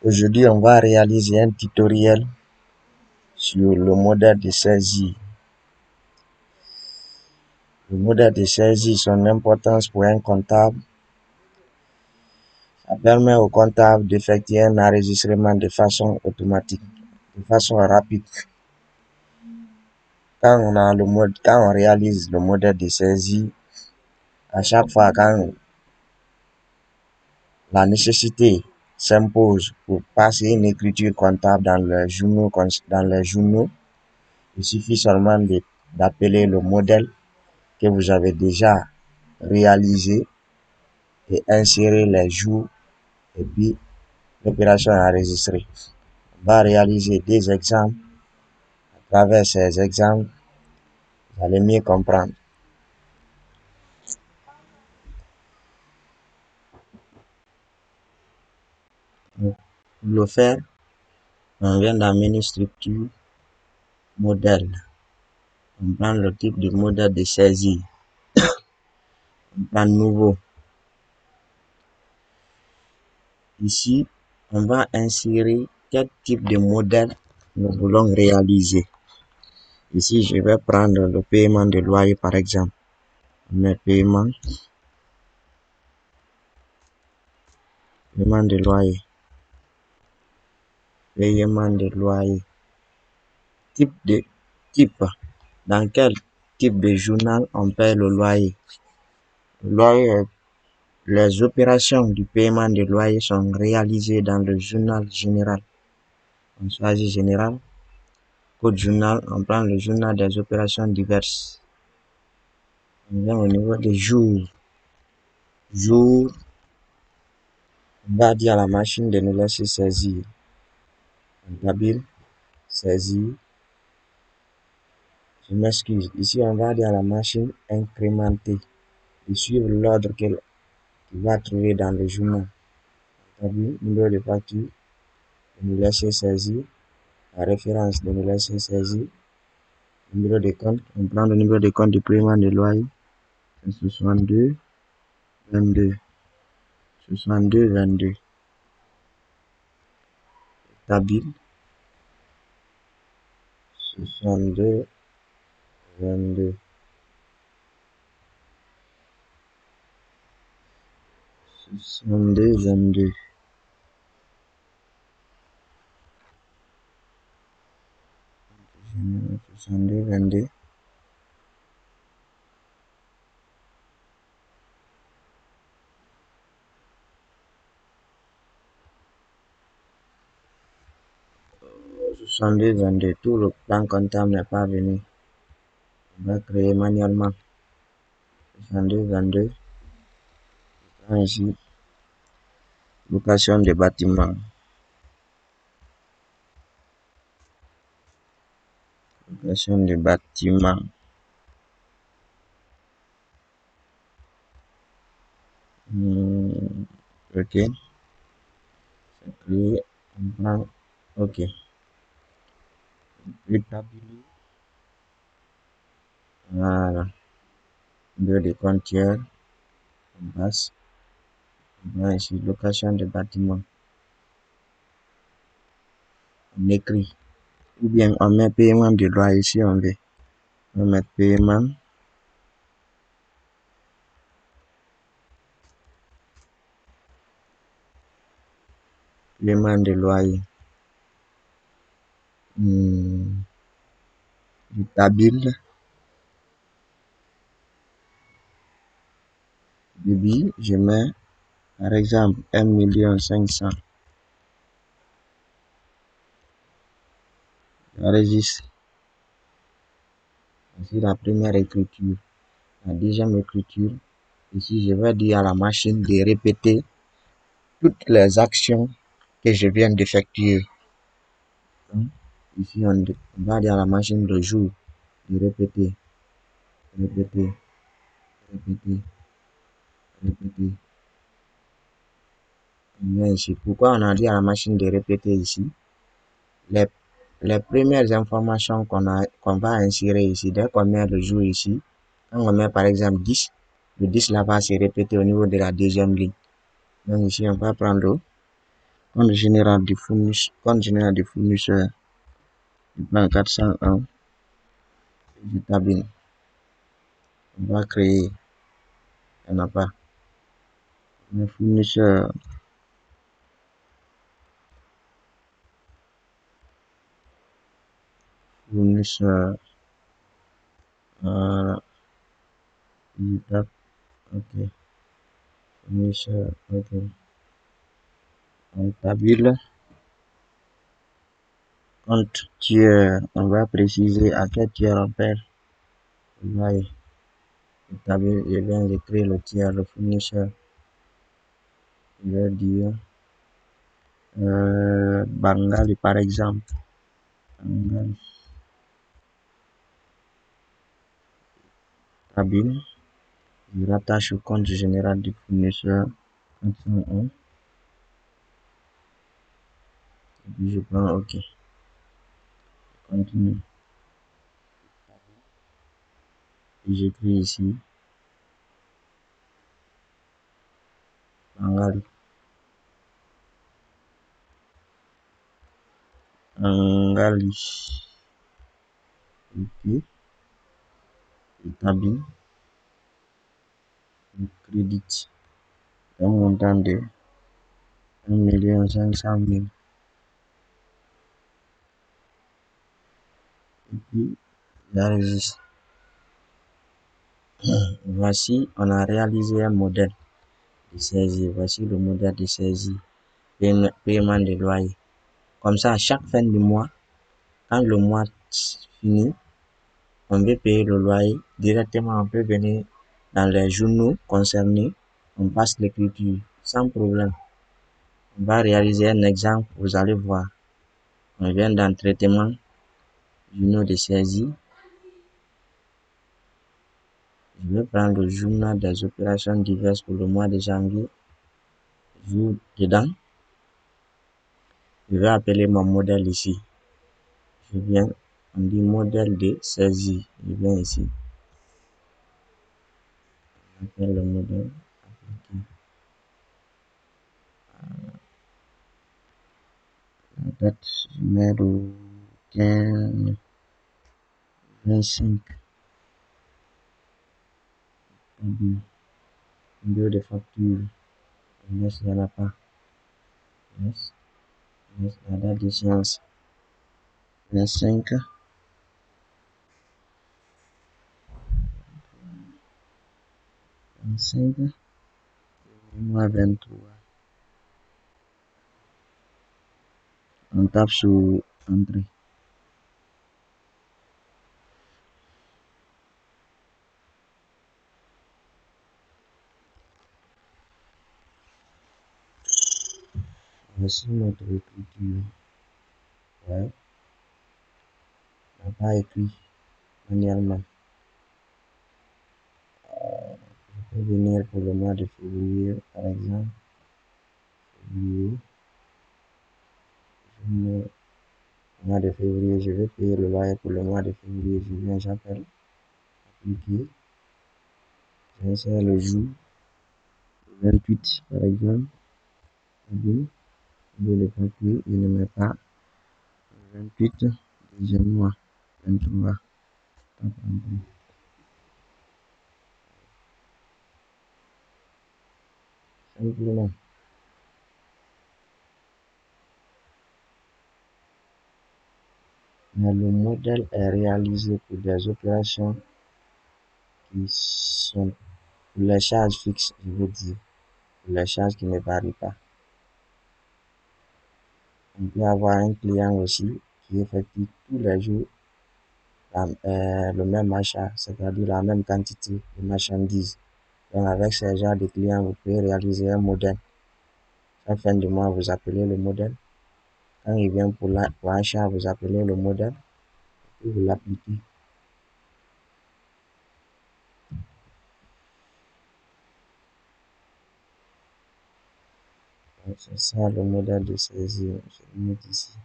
Aujourd'hui, on va réaliser un tutoriel sur le modèle de saisie. Le modèle de saisie, son importance pour un comptable, ça permet au comptable d'effectuer un enregistrement de façon automatique, de façon rapide. Quand on réalise le modèle de saisie, à chaque fois quand la nécessité s'impose pour passer une écriture comptable dans les journaux, il suffit seulement d'appeler le modèle que vous avez déjà réalisé et insérer les jours et puis l'opération est enregistrée. On va réaliser des exemples. À travers ces exemples, vous allez mieux comprendre. Pour le faire, on vient dans menu structure, modèle. On prend le type de modèle de saisie. On prend nouveau. Ici, on va insérer quel type de modèle nous voulons réaliser. Ici, je vais prendre le paiement de loyer par exemple. On met paiement de loyer. Paiement de loyer. Type. Dans quel type de journal on paie le loyer? Le loyer, les opérations du paiement de loyer sont réalisées dans le journal général. On choisit général. Code journal, on prend le journal des opérations diverses. On vient au niveau des jours. Jour, on va dire à la machine de nous laisser saisir. Comptable, saisir. Je m'excuse. Ici, on va dire à la machine incrémenter et suivre l'ordre qu'elle va trouver dans le journal. Comptable, numéro de facture, de nous laisser saisir. La référence de nous laisser saisir. Numéro de compte, on prend le numéro de compte du paiement de loyer. 62 22. 62 22. Établi. 62 22. 62 22. 62 22. 62 22. Tout le plan comptable n'est pas venu. On va créer manuellement. 62 22. Ici, location de bâtiment. Location de bâtiment. Ok. C'est créé. On prend. Ok. Établi. Voilà. Numéro de compteur. On passe. On prend ici location de bâtiment. On écrit. Ou bien on met paiement de loyer ici on veut. On met paiement. Paiement de loyer. Établi. Débit, je mets par exemple 1 500 000. J'enregistre. Voici la première écriture. La deuxième écriture. Ici, je vais dire à la machine de répéter toutes les actions que je viens d'effectuer. Ici, on va dire à la machine de jour de répéter, répéter, répéter, répéter. Ici. Pourquoi on a dit à la machine de répéter ici? Les premières informations qu'on va insérer ici, dès qu'on met le jour ici, quand on met par exemple 10, le 10 là va se répéter au niveau de la deuxième ligne. Donc ici, on va prendre Compte général des fournisseurs du plan 401 établi. On va créer, il n'y en a pas. Un fournisseur, fournisseur, voilà, ok, fournisseur, ok, rentable, compte tiers, on va préciser à quel tiers on perd. On va établir, je viens de créer le tiers, le fournisseur, je vais dire, Bangali par exemple, Bangali, Tabine, je rattache au compte général du fournisseur 401, et puis je prends OK, continue, et j'écris ici, Bangali, Bangali, OK, établi, crédit, un montant de 1 500 000, et puis j'enregistre. Voici, on a réalisé un modèle de saisie. Voici le modèle de saisie, paiement de loyer. Comme ça, à chaque fin du mois, quand le mois finit, on veut payer le loyer directement, on peut venir dans les journaux concernés, on passe l'écriture sans problème. On va réaliser un exemple, vous allez voir. On vient dans traitement, journaux de saisie. Je vais prendre le journal des opérations diverses pour le mois de janvier. Jour dedans. Je vais appeler mon modèle ici. Je viens, on dit modèle de saisie. Je viens ici. On appelle le modèle. La date, je mets le 15, 25. Numéro de facture. Yes, il n'y en a pas. Yes. Yes, la date d'échéance. 25. 25. Mois 23. On tape sur entrée. Voici notre écriture. Ouais. On n'a pas écrit manuellement. Je peux venir pour le mois de février, par exemple. Février. Mois de février, je vais payer le loyer pour le mois de février. Je viens, j'appelle. Appliquer. J'insère le jour. 28, par exemple. Je le papier, il ne met pas 28, deuxième mois, 23. Simplement. Mais le modèle est réalisé pour des opérations qui sont pour les charges fixes, je veux dire, pour les charges qui ne varient pas. On peut avoir un client aussi qui effectue tous les jours le même achat, c'est-à-dire la même quantité de marchandises. Donc avec ce genre de clients, vous pouvez réaliser un modèle. Chaque fin du mois, vous appelez le modèle. Quand il vient pour achat, vous appelez le modèle et vous l'appliquez. C'est ça le modèle de saisie. Je le mets ici.